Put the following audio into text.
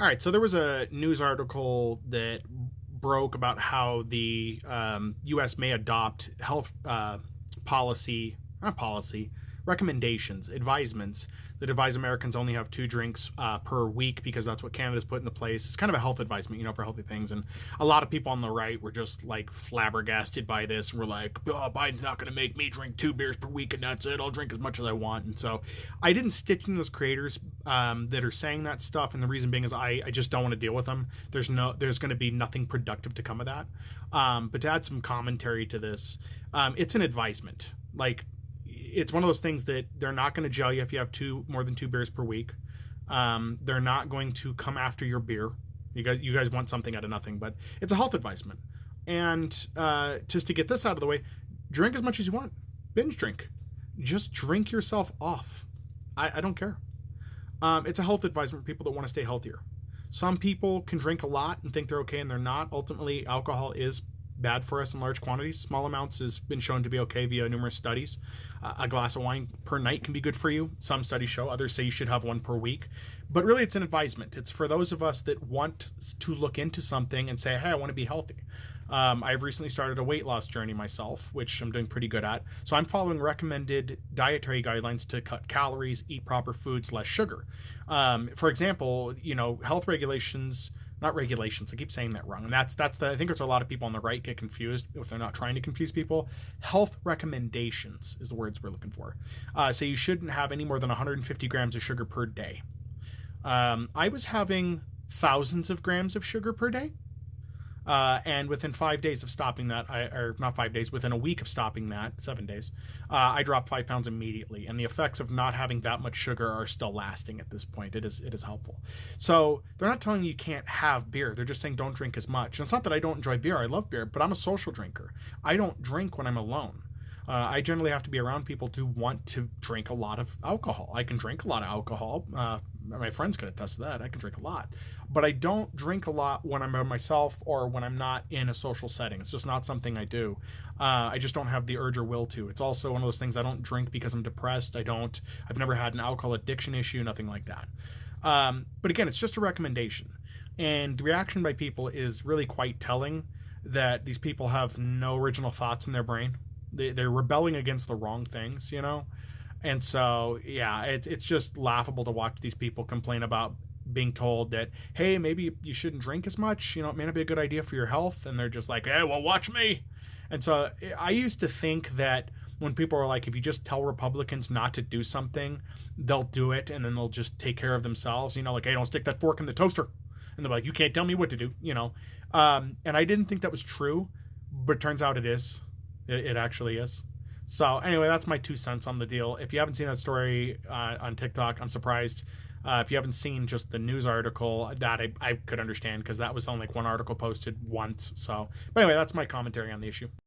All right, so there was a news article that broke about how the U.S. may adopt health policy, not policy, recommendations, advisements that advise Americans only have 2 drinks per week because that's what Canada's put into place. It's kind of a health advisement, for healthy things. And a lot of people on the right were just like flabbergasted by this. And we're like, oh, Biden's not going to make me drink 2 beers per week and that's it. I'll drink as much as I want. And so I didn't stitch in those creators that are saying that stuff. And the reason being is I just don't want to deal with them. There's going to be nothing productive to come of that. But to add some commentary to this, it's an advisement. Like, it's one of those things that they're not going to jail you if you have more than 2 beers per week. They're not going to come after your beer. You guys want something out of nothing, but it's a health advisement. And just to get this out of the way, drink as much as you want. Binge drink. Just drink yourself off. I don't care. It's a health advisement for people that want to stay healthier. Some people can drink a lot and think they're okay, and they're not. Ultimately, alcohol is bad for us in large quantities. Small amounts has been shown to be okay via numerous studies. A glass of wine per night can be good for you. Some studies show, others say you should have one per week. But really, it's an advisement. It's for those of us that want to look into something and say, hey, I want to be healthy. I've recently started a weight loss journey myself, which I'm doing pretty good at. So I'm following recommended dietary guidelines to cut calories, eat proper foods, less sugar. For example, health regulations, not regulations. I keep saying that wrong. And I think there's a lot of people on the right get confused if they're not trying to confuse people. Health recommendations is the words we're looking for. So you shouldn't have any more than 150 grams of sugar per day. I was having thousands of grams of sugar per day. And within 5 days of stopping that, within a week of stopping that, 7 days, I dropped 5 pounds immediately. And the effects of not having that much sugar are still lasting at this point. It is helpful. So they're not telling you can't have beer. They're just saying don't drink as much. And it's not that I don't enjoy beer. I love beer, but I'm a social drinker. I don't drink when I'm alone. I generally have to be around people to want to drink a lot of alcohol. I can drink a lot of alcohol. My friends can attest to that. I can drink a lot. But I don't drink a lot when I'm by myself or when I'm not in a social setting. It's just not something I do. I just don't have the urge or will to. It's also one of those things I don't drink because I'm depressed. I've never had an alcohol addiction issue, nothing like that. But again, it's just a recommendation. And the reaction by people is really quite telling that these people have no original thoughts in their brain. They're rebelling against the wrong things, And so, yeah, it's just laughable to watch these people complain about being told that, hey, maybe you shouldn't drink as much. It may not be a good idea for your health. And they're just like, hey, well, watch me. And so I used to think that when people are like, if you just tell Republicans not to do something, they'll do it. And then they'll just take care of themselves. Like, hey, don't stick that fork in the toaster. And they're like, you can't tell me what to do, And I didn't think that was true, but it turns out it is. It actually is. So anyway, that's my 2 cents on the deal. If you haven't seen that story on TikTok, I'm surprised. If you haven't seen just the news article, that I could understand because that was only like one article posted once. So, but anyway, that's my commentary on the issue.